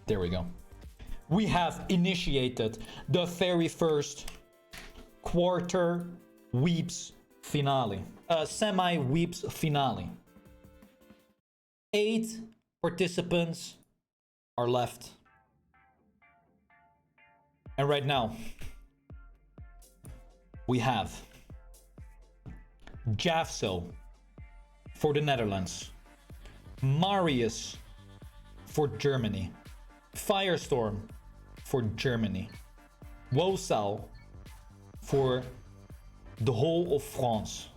There we go. We have initiated the very first quarter Weebz finale. Semi Weebz finale. 8 participants are left. And right now, we have Javso for the Netherlands, Marius for Germany, Firestorm for Germany, Wosal for the whole of France.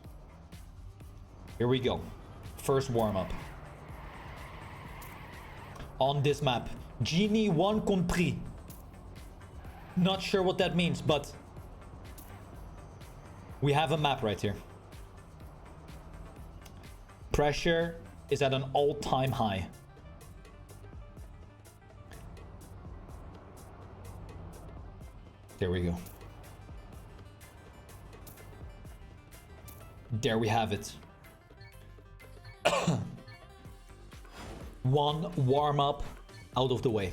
Here we go. First warm-up. On this map, Genie 1 compris. Not sure what that means, but we have a map right here. Pressure is at an all-time high. There we go. There we have it. One warm-up out of the way.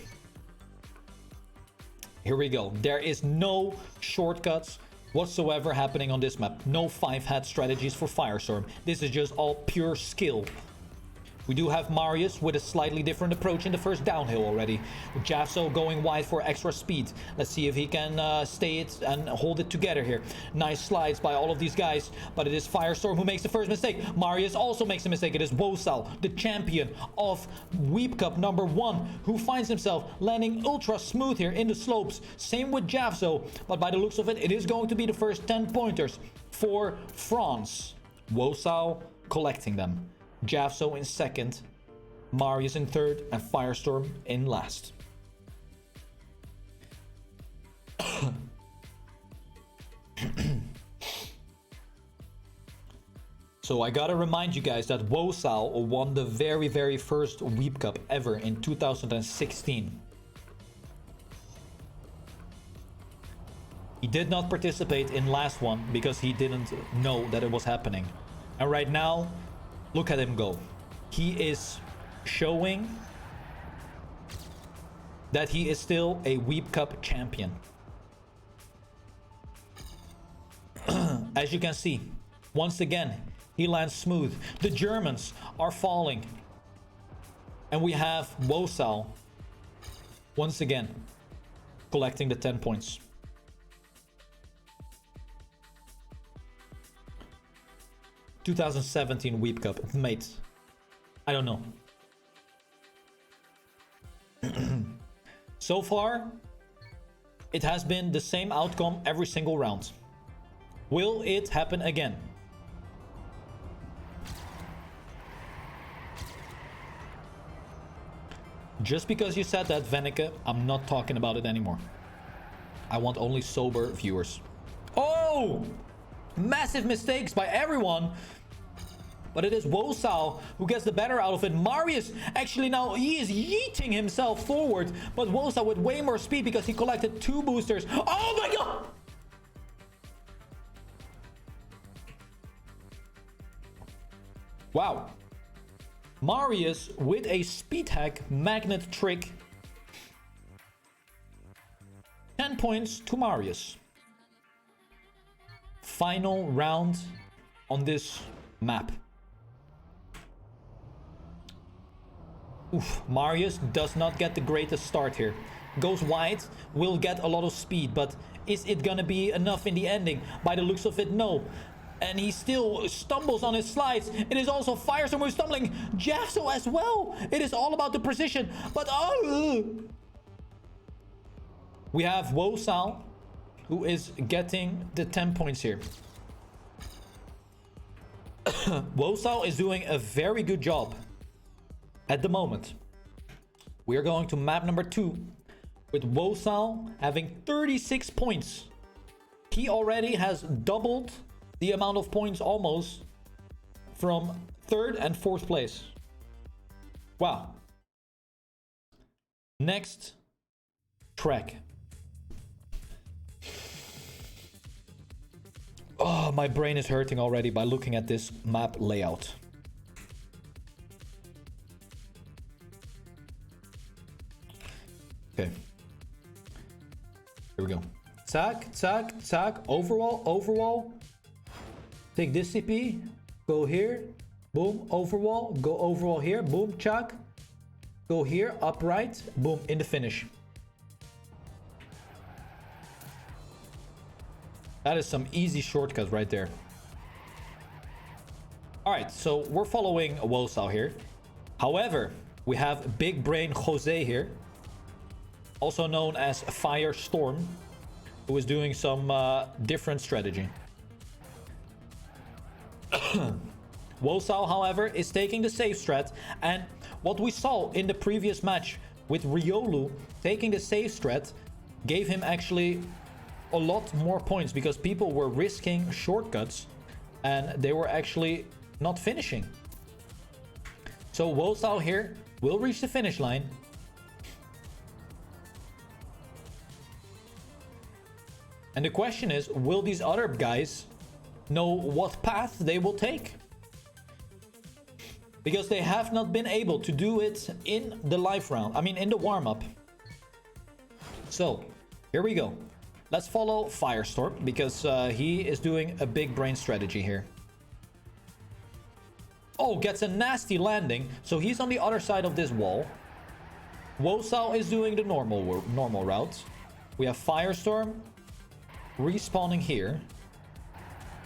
Here we go. There is no shortcuts whatsoever happening on this map. No 5-hat strategies for Firestorm. This is just all pure skill. We do have Marius with a slightly different approach in the first downhill already. Javso going wide for extra speed. Let's see if he can stay it and hold it together here. Nice slides by all of these guys, but it is Firestorm who makes the first mistake. Marius also makes a mistake. It is Wosal, the champion of WeebCup #1, who finds himself landing ultra smooth here in the slopes. Same with Javso, but by the looks of it, it is going to be the first 10 pointers for France. Wosal collecting them. Javso in second, Marius in third, and Firestorm in last. So I gotta remind you guys that Wosal won the very first WeebCup ever in 2016. He did not participate in last one because he didn't know that it was happening. And right now, look at him go. He is showing that he is still a WeebCup champion. As you can see, once again, he lands smooth. The Germans are falling. And we have Wosal once again collecting the 10 points. (2017 WeebCup), mate. I don't know. So far, it has been the same outcome every single round. Will it happen again? Just because you said that, Venneke, I'm not talking about it anymore. I want only sober viewers. Oh! Massive mistakes by everyone. But it is Wosal who gets the better out of it. Marius, actually now, he is yeeting himself forward. But Wosal with way more speed because he collected 2 boosters. Oh my god! Wow. Marius with a speed hack magnet trick. 10 points to Marius. Final round on this map. Oof, Marius does not get the greatest start here. Goes wide, will get a lot of speed, but is it gonna be enough in the ending? By the looks of it, no. And he still stumbles on his slides. It is also Firestorm who's stumbling. Javso as well. It is all about the precision. But we have Wosal, who is getting the 10 points here. Wosal is doing a very good job at the moment. We are going to map number 2 with Wosal having 36 points. He already has doubled the amount of points almost from 3rd and 4th place. Wow. Next track. Oh, my brain is hurting already by looking at this map layout. Okay. Here we go. Tack, tack, tack. Overwall, overwall. Take this CP. Go here. Boom. Overwall. Go overwall here. Boom. Chuck. Go here. Upright. Boom. In the finish. That is some easy shortcut right there. Alright, so we're following Wosal here. However, we have Big Brain Jose here. Also known as Firestorm. Who is doing some different strategy. Wosal, however, is taking the safe strat. And what we saw in the previous match with Riolu taking the safe strat gave him actually a lot more points because people were risking shortcuts and they were actually not finishing. So Wosal here will reach the finish line. And the question is, will these other guys know what path they will take? Because they have not been able to do it in the live round. I mean, in the warm-up. So, here we go. Let's follow Firestorm because he is doing a big brain strategy here. Oh, gets a nasty landing. So he's on the other side of this wall. Wosal is doing the normal route. We have Firestorm respawning here.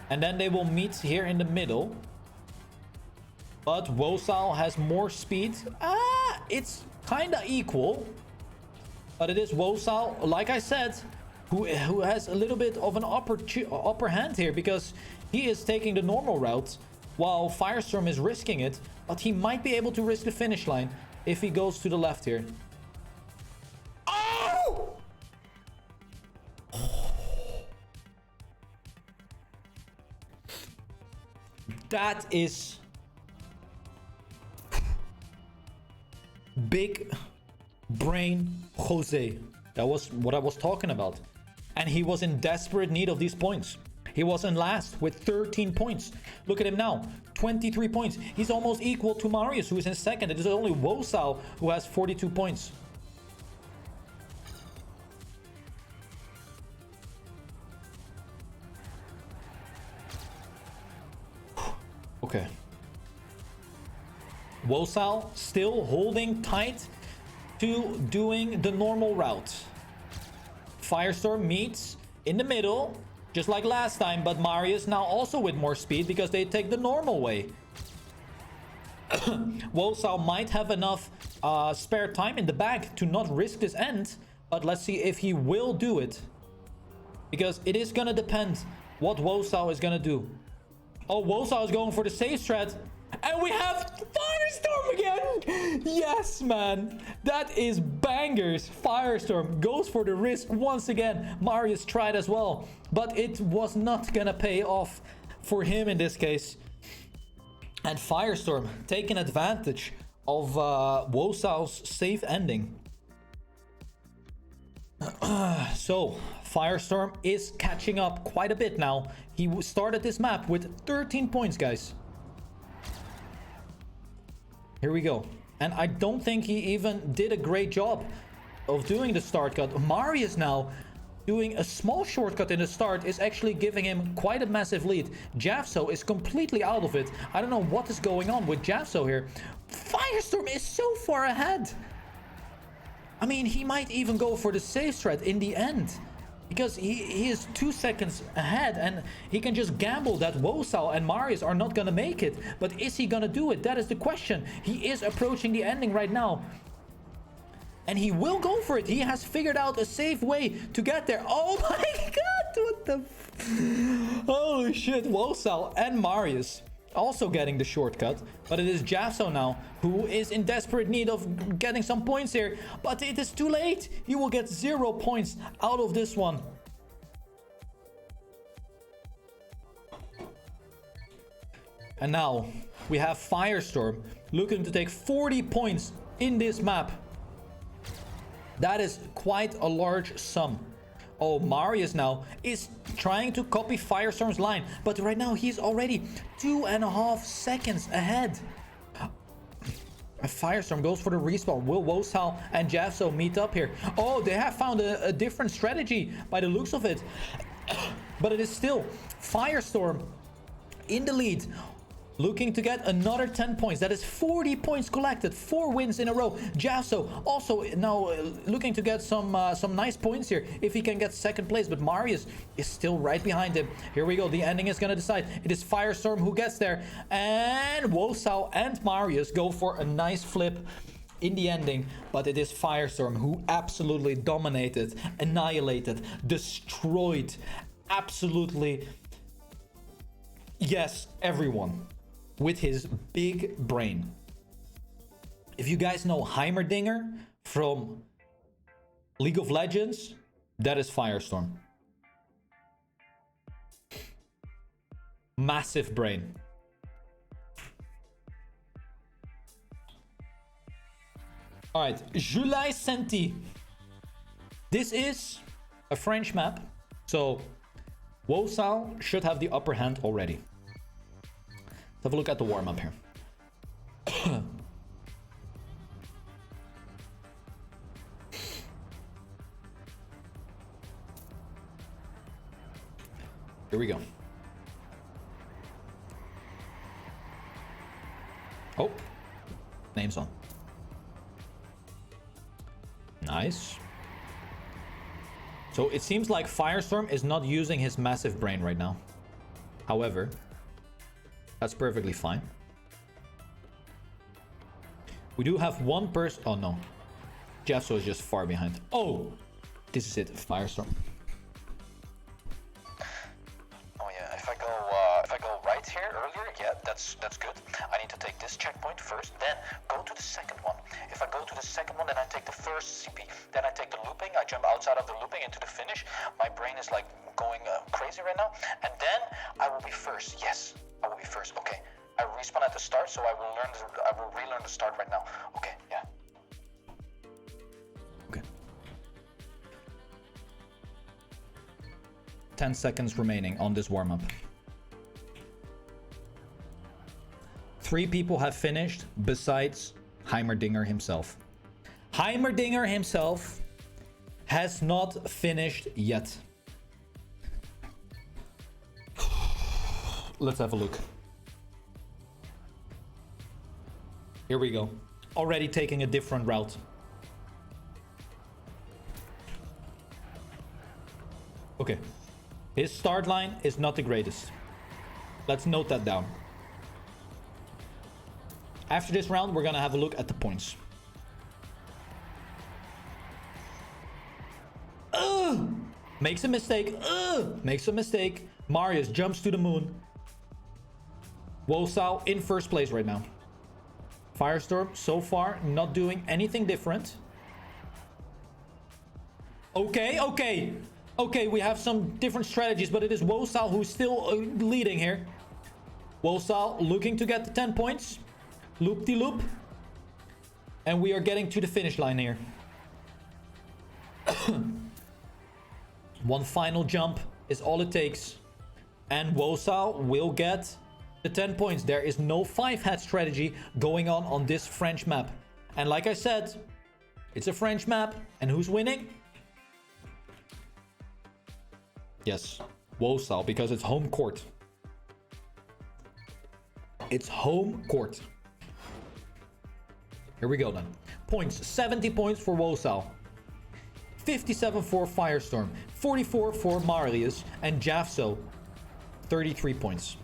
And then they will meet here in the middle. But Wosal has more speed. It's kind of equal. But it is Wosal, like I said, who has a little bit of an upper hand here. Because he is taking the normal route while Firestorm is risking it. But he might be able to risk the finish line if he goes to the left here. Oh! That is Big Brain Jose. That was what I was talking about. And he was in desperate need of these points. He was in last with 13 points. Look at him now, 23 points. He's almost equal to Marius, who is in second. It is only Wosal who has 42 points. Okay. Wosal still holding tight to doing the normal route. Firestorm meets in the middle, just like last time, but Marius now also with more speed because they take the normal way. Wosal might have enough spare time in the back to not risk this end, but let's see if he will do it. Because it is gonna depend what Wosal is gonna do. Oh, Wosal is going for the safe strat. And we have Firestorm again. Yes, man. That is bangers. Firestorm goes for the risk once again. Marius tried as well. But it was not gonna pay off for him in this case. And Firestorm taking advantage of Wosal's safe ending. So, Firestorm is catching up quite a bit now. He started this map with 13 points, guys. Here we go. And I don't think he even did a great job of doing the start cut. Marius now doing a small shortcut in the start is actually giving him quite a massive lead. Javso is completely out of it. I don't know what is going on with Javso here. Firestorm is so far ahead. I mean, he might even go for the safe strat in the end. Because he is 2 seconds ahead and he can just gamble that Wosal and Marius are not gonna make it. But is he gonna do it? That is the question. He is approaching the ending right now. And he will go for it. He has figured out a safe way to get there. Oh my god, what the... Holy shit, Wosal and Marius also getting the shortcut. But it is Javso now who is in desperate need of getting some points here. But it is too late. He will get 0 points out of this one. And now we have Firestorm looking to take 40 points in this map. That is quite a large sum. Oh, Marius now is trying to copy Firestorm's line. But right now he's already 2.5 seconds ahead. Firestorm goes for the respawn. Will Wosal and Javso meet up here? Oh, they have found a different strategy by the looks of it. But it is still Firestorm in the lead, looking to get another 10 points. That is 40 points collected, 4 wins in a row. Javso also now looking to get some nice points here if he can get second place, but Marius is still right behind him. Here we go, the ending is gonna decide. It is Firestorm who gets there, and Wosal and Marius go for a nice flip in the ending, but it is Firestorm who absolutely dominated, annihilated, destroyed, absolutely, yes, everyone with his big brain. If you guys know Heimerdinger from League of Legends, that is Firestorm. Massive brain. All right, July Senti. This is a French map, so Wosal should have the upper hand already. Let's have a look at the warm-up here. Here we go. Oh, name's on. Nice. So it seems like Firestorm is not using his massive brain right now. However, that's perfectly fine. We do have one person. Oh no. Javso is just far behind. Oh, this is it. Firestorm. Oh yeah, if I go right here earlier, yeah, that's good. I need to take this checkpoint first, then go to the second one. If I go to the second one, then I take the first CP, then I take the looping, I jump outside of the looping into the finish. My brain is like going crazy right now, and then I will be first. Yes, I will be first. Okay, I respawn at the start, so I will relearn the start right now. Okay, yeah. Okay. 10 seconds remaining on this warm-up. 3 people have finished besides Heimerdinger himself. Heimerdinger himself has not finished yet. Let's have a look. Here we go. Already taking a different route. Okay. His start line is not the greatest. Let's note that down. After this round, we're gonna have a look at the points. Makes a mistake. Makes a mistake. Marius jumps to the moon. Wosal in first place right now. Firestorm so far not doing anything different. Okay, we have some different strategies, but it is Wosal who's still leading here. Wosal looking to get the 10 points. Loop-de-loop. And we are getting to the finish line here. One final jump is all it takes. And Wosal will get the 10 points. There is no 5-hat strategy going on this French map. And like I said, it's a French map. And who's winning? Yes, Wosal, because it's home court. It's home court. Here we go then. Points, 70 points for Wosal. 57 for Firestorm. 44 for Marius. And Javso, 33 points.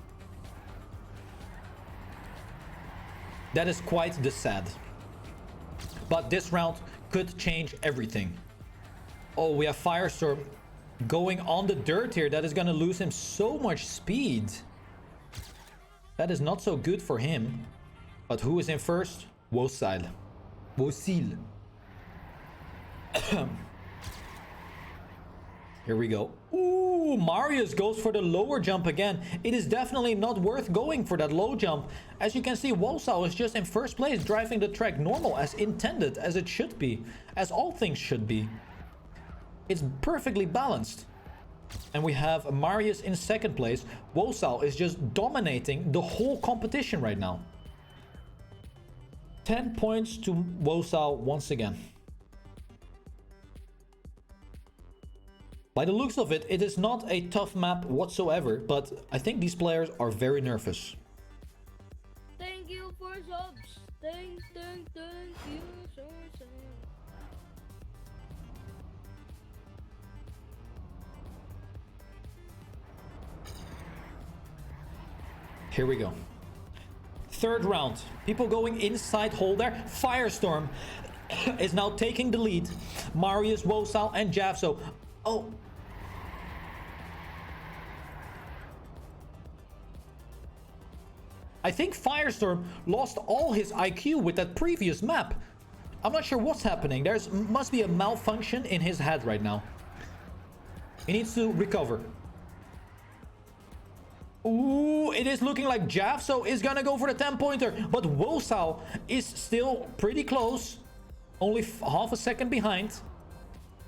That is quite the sad. But this round could change everything. Oh, we have Firestorm going on the dirt here. That is going to lose him so much speed. That is not so good for him. But who is in first? Wosal. Wosil. Here we go. Ooh, Marius goes for the lower jump again. It is definitely not worth going for that low jump. As you can see, Wosal is just in first place, driving the track normal, as intended, as it should be. As all things should be. It's perfectly balanced. And we have Marius in second place. Wosal is just dominating the whole competition right now. 10 points to Wosao once again. By the looks of it, it is not a tough map whatsoever, but I think these players are very nervous. Thank you for subs. Thank you so much. Here we go. Third round. People going inside hole there. Firestorm is now taking the lead. Marius, Wosao, and Javso. Oh. I think Firestorm lost all his IQ with that previous map. I'm not sure what's happening. There must be a malfunction in his head right now. He needs to recover. Ooh, it is looking like Javso is gonna go for the 10-pointer. But Wosao is still pretty close. Only half a second behind.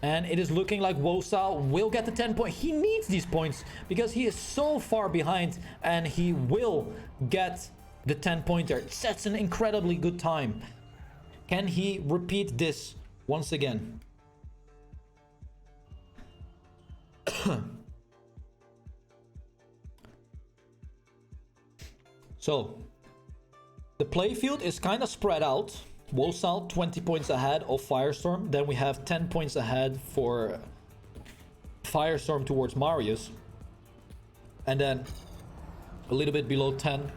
And it is looking like Wosao will get the 10 point. He needs these points because he is so far behind. And he will get the 10-pointer. That's an incredibly good time. Can he repeat this once again? So, the playfield is kind of spread out. Wosao 20 points ahead of Firestorm. Then we have 10 points ahead for Firestorm towards Marius. And then a little bit below 10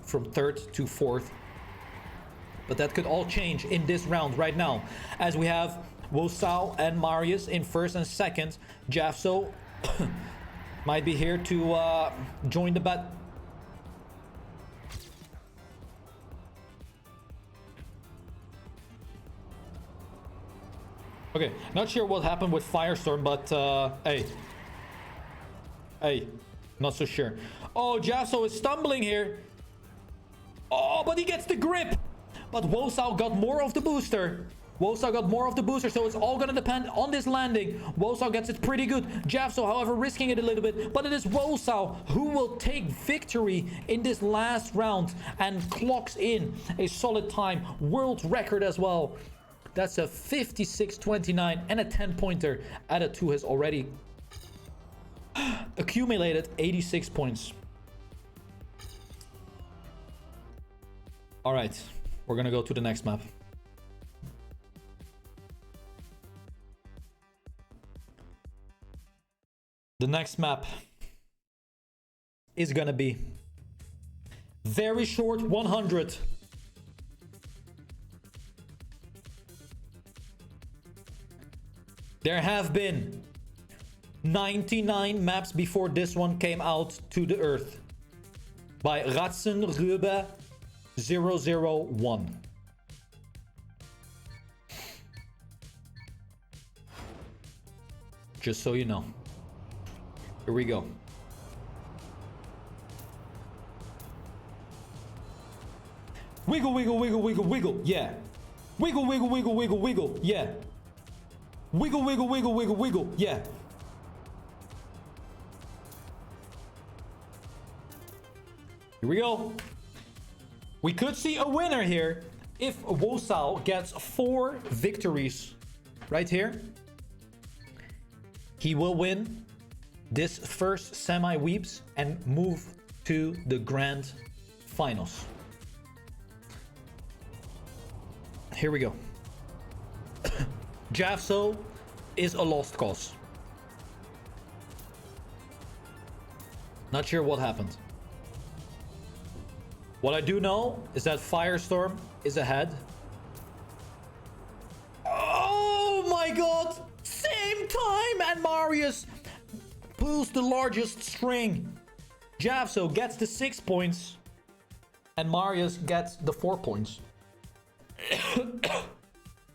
from third to fourth. But that could all change in this round right now. As we have Wosao and Marius in first and second. Javso might be here to join the bet. Okay, not sure what happened with Firestorm, but hey, not so sure. Oh, Javso is stumbling here. Oh, but he gets the grip. But Wosao got more of the booster. Wosao got more of the booster, so it's all gonna depend on this landing. Wosao gets it pretty good. Javso, however, risking it a little bit. But it is Wosao who will take victory in this last round and clocks in a solid time. World record as well. That's a 56.29 and a 10-pointer added to his already accumulated 86 points. All right, we're gonna go to the next map. The next map is gonna be very short 100. There have been 99 maps before this one came out to the earth by Ratzenrübe 001. Just so you know. Here we go. Wiggle, wiggle, wiggle, wiggle, wiggle, yeah. Wiggle, wiggle, wiggle, wiggle, wiggle, yeah. Wiggle, wiggle, wiggle, wiggle, wiggle, yeah. Here we go. We could see a winner here if Wosao gets 4 victories right here. He will win this first semi-Weebz and move to the grand finals. Here we go. Javso is a lost cause. Not sure what happened. What I do know is that Firestorm is ahead. Oh my god! Same time! And Marius pulls the largest string. Javso gets the 6 points. And Marius gets the 4 points.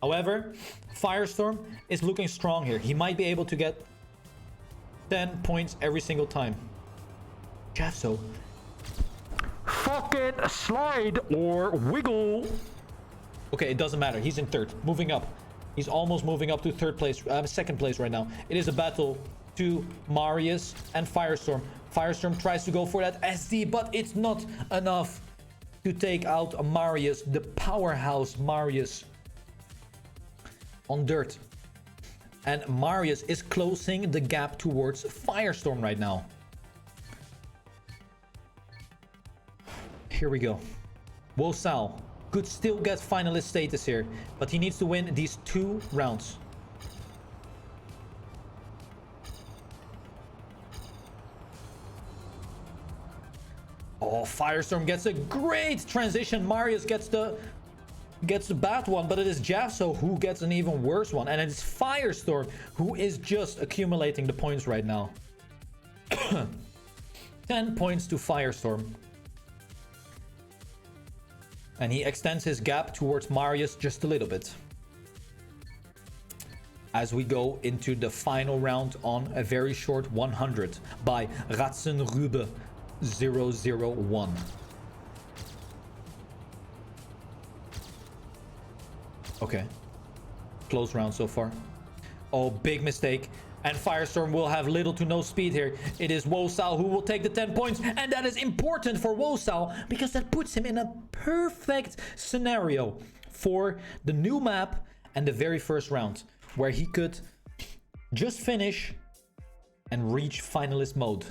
However, Firestorm is looking strong here. He might be able to get 10 points every single time. Javso. Fucking slide or wiggle. Okay, it doesn't matter. He's in third. Moving up. He's almost moving up to third place. Second place right now. It is a battle to Marius and Firestorm. Firestorm tries to go for that SD, but it's not enough. to take out Marius, the powerhouse Marius, on dirt. And Marius is closing the gap towards Firestorm right now. Here we go. Wosal could still get finalist status here, but he needs to win these 2 rounds. Oh, Firestorm gets a great transition. Marius gets the bad one, but it is Jafso who gets an even worse one. And it's Firestorm who is just accumulating the points right now. 10 points to Firestorm. And he extends his gap towards Marius just a little bit. As we go into the final round on a very short 100 by Ratzenrübe 001. Okay. Close round so far. Oh, big mistake. And Firestorm will have little to no speed here. It is Wosal who will take the 10 points. And that is important for Wosal because that puts him in a perfect scenario for the new map and the very first round, where he could just finish and reach finalist mode.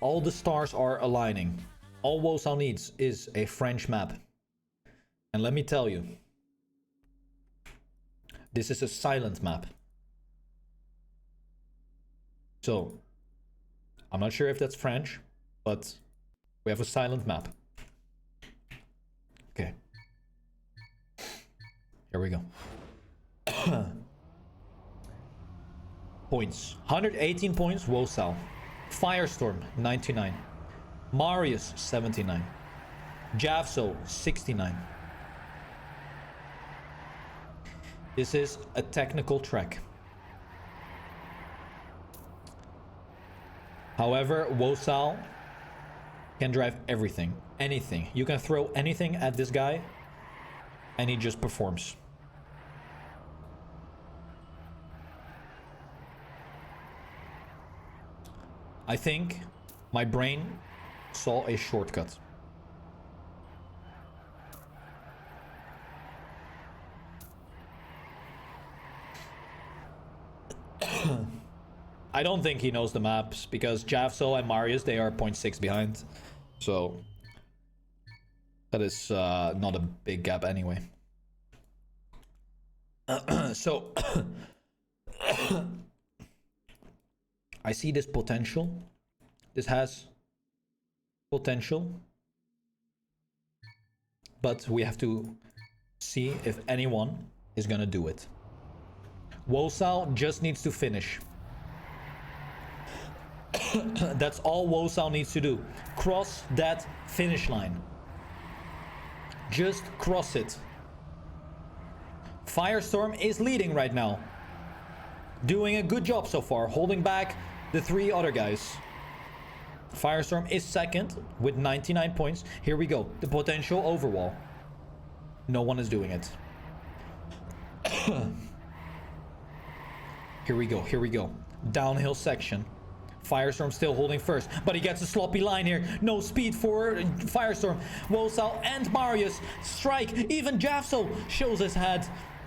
All the stars are aligning. All Wosal needs is a French map. And let me tell you, this is a silent map. So, I'm not sure if that's French, but we have a silent map. Okay. Here we go. Points. 118 points, Wosal. Firestorm, 99. Marius, 79. Javso, 69. This is a technical track. However, Wosal can drive everything, anything. You can throw anything at this guy and he just performs. I think my brain saw a shortcut. I don't think he knows the maps because Javso and Marius, they are 0.6 behind. So that is not a big gap anyway. So I see this potential. This has potential. But we have to see if anyone is gonna do it. Wosal just needs to finish. That's all Wosal needs to do. Cross that finish line. Just cross it. Firestorm is leading right now. Doing a good job so far, holding back the 3 other guys. Firestorm is second with 99 points. Here we go. The potential overwall. No one is doing it. Here we go. Here we go. Downhill section. Firestorm still holding first, but he gets a sloppy line here. No speed for Firestorm. Wosal and Marius strike. Even Jafso shows his head.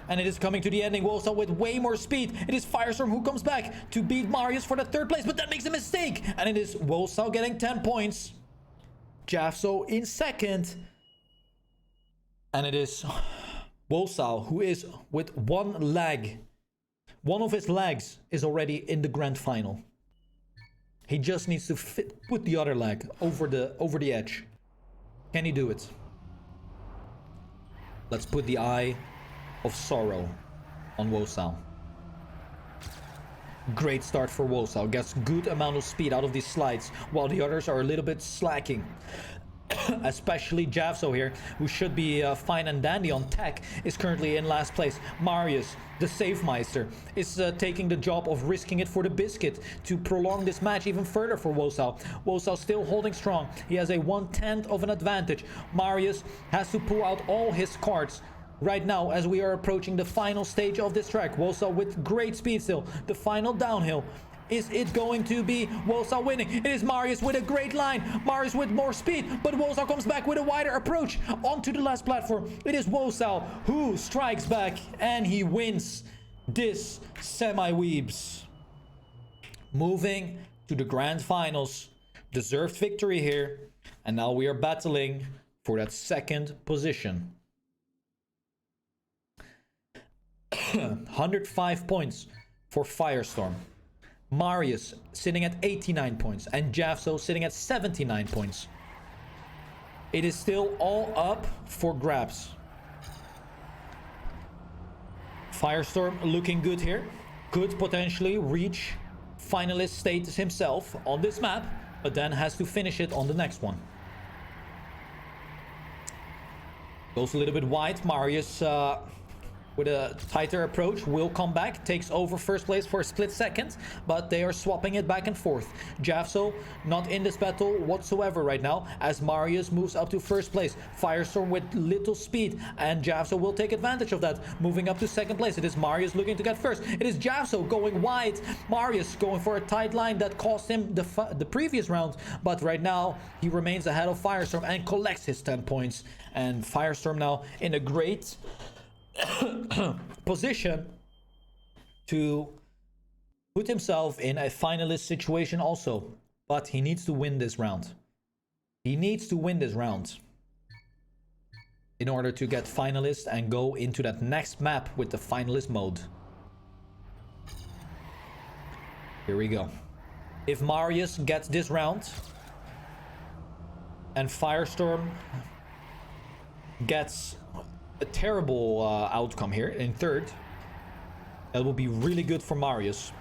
And it is coming to the ending. Wosal with way more speed. It is Firestorm who comes back to beat Marius for the 3rd place, but that makes a mistake. And it is Wosal getting 10 points. Jafso in second. And it is Wosal who is with one leg. One of his legs is already in the grand final. He just needs to put the other leg over the edge. Can he do it? Let's put the eye of sorrow on Wosal. Great start for Wosal. Gets good amount of speed out of these slides, while the others are a little bit slacking. Especially Javso here, who should be fine and dandy on tech, is currently in last place. Marius, the Savemeister, is taking the job of risking it for the biscuit to prolong this match even further for Wosal. Wosal still holding strong. He has a 1/10 of an advantage. Marius has to pull out all his cards right now as we are approaching the final stage of this track. Wosal with great speed still. The final downhill. Is it going to be Wolsal winning? It is Marius with a great line. Marius with more speed, but Wolsal comes back with a wider approach onto the last platform. It is Wolsal who strikes back and he wins this semi-Weebz. Moving to the grand finals. Deserved victory here. And now we are battling for that second position. 105 points for Firestorm. Marius sitting at 89 points and Javso sitting at 79 points. It is still all up for grabs. Firestorm looking good here. Could potentially reach finalist status himself on this map, but then has to finish it on the next one. Goes a little bit wide. Marius with a tighter approach will come back, takes over first place for a split second, but they are swapping it back and forth. Javso not in this battle whatsoever right now as Marius moves up to first place. Firestorm with little speed and Javso will take advantage of that, moving up to second place. It is Marius looking to get first. It is Javso going wide. Marius going for a tight line that cost him the previous round, but right now he remains ahead of Firestorm and collects his 10 points. And Firestorm now in a great position to put himself in a finalist situation also, but he needs to win this round. He needs to win this round in order to get finalist and go into that next map with the finalist mode. Here we go. If Marius gets this round and Firestorm gets a terrible outcome here in third, that will be really good for Marius,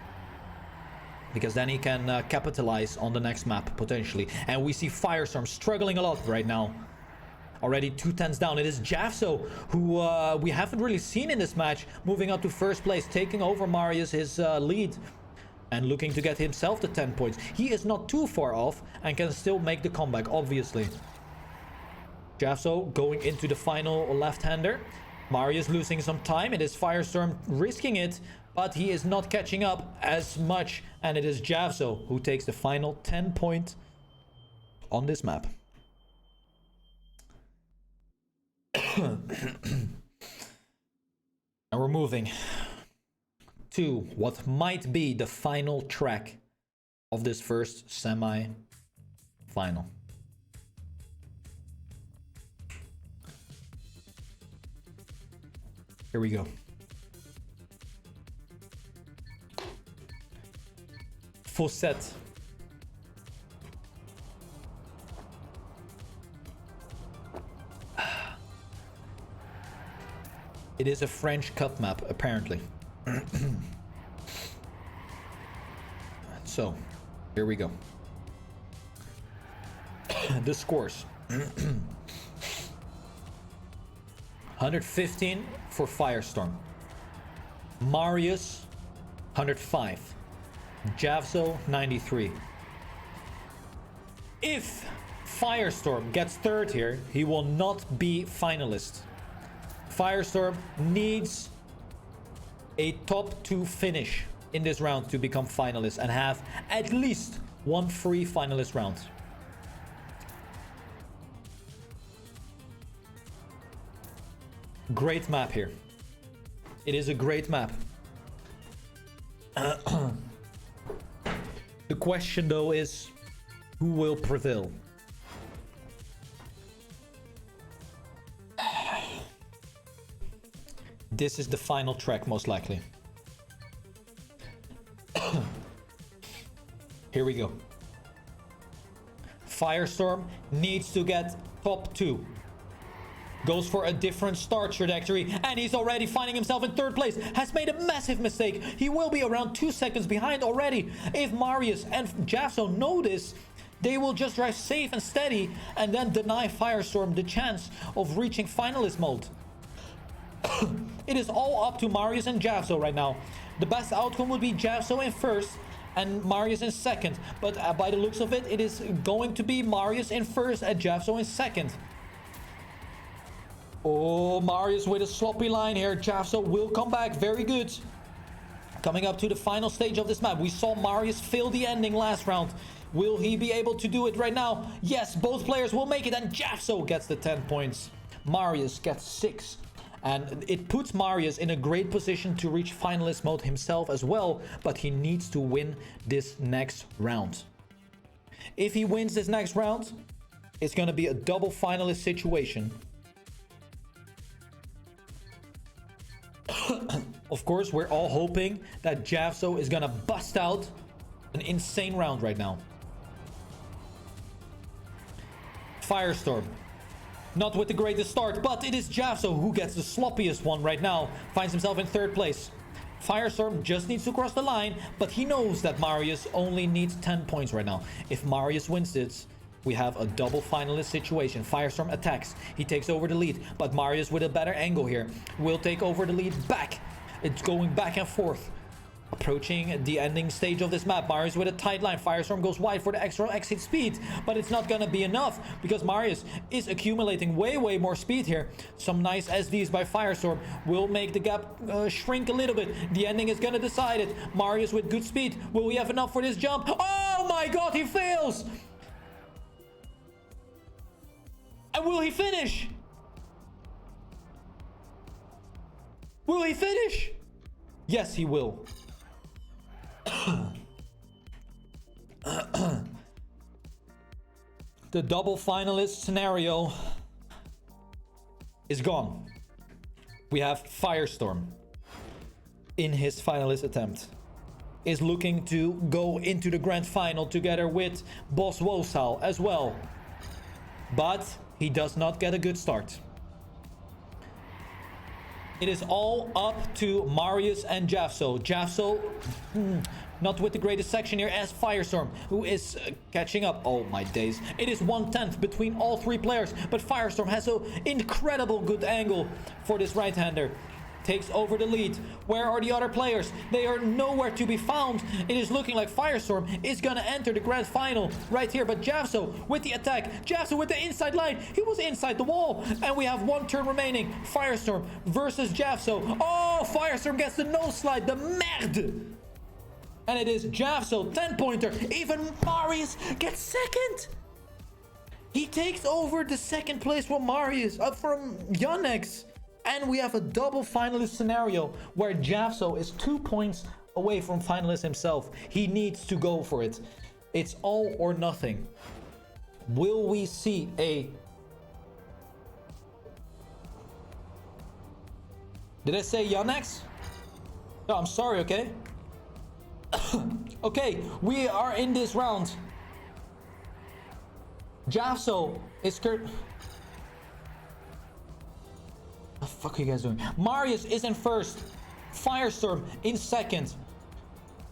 because then he can capitalize on the next map potentially. And we see Firestorm struggling a lot right now, already 2 10s down. It is Javso who we haven't really seen in this match, moving up to first place, taking over Marius his lead and looking to get himself the 10 points. He is not too far off and can still make the comeback, obviously. Javso going into the final left-hander. Marius losing some time. It is Firestorm risking it, but he is not catching up as much. And it is Javso who takes the final 10 point on this map. And we're moving to what might be the final track of this first semi-final. Here we go. Full set. It is a French Cup map, apparently. So, here we go. The scores. 115 for Firestorm. Marius, 105. Javso, 93. If Firestorm gets third here, he will not be finalist. Firestorm needs a top 2 finish in this round to become finalist and have at least one free finalist round. Great map here. It is a great map. The question though is, who will prevail? This is the final track, most likely. Here we go. Firestorm needs to get top 2. Goes for a different start trajectory, and he's already finding himself in third place. Has made a massive mistake. He will be around 2 seconds behind already. If Marius and Javso know this, they will just drive safe and steady and then deny Firestorm the chance of reaching finalist mode. It is all up to Marius and Javso right now. The best outcome would be Javso in first and Marius in second. But by the looks of it, it is going to be Marius in first and Javso in second. Oh, Marius with a sloppy line here. Javso will come back. Very good. Coming up to the final stage of this map. We saw Marius fail the ending last round. Will he be able to do it right now? Yes, both players will make it, and Jafso gets the 10 points. Marius gets 6. And it puts Marius in a great position to reach finalist mode himself as well, but he needs to win this next round. If he wins this next round, it's going to be a double finalist situation. Of course, we're all hoping that Jafso is going to bust out an insane round right now. Firestorm. Not with the greatest start, but it is Jafso who gets the sloppiest one right now. Finds himself in 3rd place. Firestorm just needs to cross the line, but he knows that Marius only needs 10 points right now. If Marius wins this, we have a double finalist situation. Firestorm attacks. He takes over the lead, but Marius with a better angle here will take over the lead back. It's going back and forth. Approaching the ending stage of this map. Marius with a tight line. Firestorm goes wide for the extra exit speed, but it's not gonna be enough because Marius is accumulating way more speed here. Some nice SDs by Firestorm will make the gap shrink a little bit. The ending is gonna decide it. Marius with good speed. Will he have enough for this jump? Oh my god, he fails! And will he finish? Will he finish? Yes, he will. The double finalist scenario is gone. We have Firestorm in his finalist attempt. Is looking to go into the grand final together with Boss Wosal as well. But he does not get a good start. It is all up to Marius and Jafso. Jafso, not with the greatest section here as Firestorm, who is catching up. Oh my days. It is 1/10 between all 3 players, but Firestorm has an incredible good angle for this right-hander. Takes over the lead. Where are the other players? They are nowhere to be found. It is looking like Firestorm is gonna enter the grand final right here, but Jafso with the attack. Jafso with the inside line. He was inside the wall, and we have 1 turn remaining. Firestorm versus Jafso. Oh, Firestorm gets the nose slide. The merde. And it is Jafso, 10-pointer. Even Marius gets 2nd. He takes over the 2nd place from Marius, from Yannex. And we have a double finalist scenario where Jafso is 2 points away from finalist himself. He needs to go for it. It's all or nothing. Will we see a... Did I say Yannex? No, I'm sorry, okay? Okay, we are in this round. Jafso is... What the fuck are you guys doing? Marius is in 1st. Firestorm in 2nd.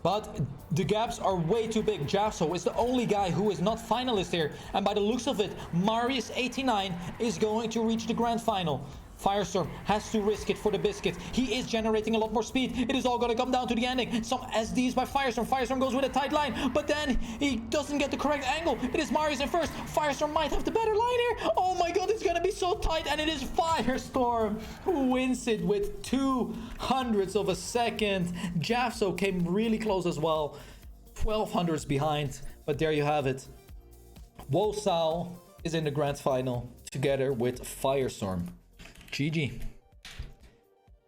But the gaps are way too big. Jafso is the only guy who is not finalist here. And by the looks of it, Marius 89 is going to reach the grand final. Firestorm has to risk it for the biscuit. He is generating a lot more speed. It is all going to come down to the ending. Some SDs by Firestorm. Firestorm goes with a tight line, but then he doesn't get the correct angle. It is Marius in 1st. Firestorm might have the better line here. Oh my god, it's going to be so tight, and it is Firestorm who wins it with 2/100ths of a second. Jafso came really close as well. 12/100ths behind, but there you have it. Wosal is in the grand final together with Firestorm. GG.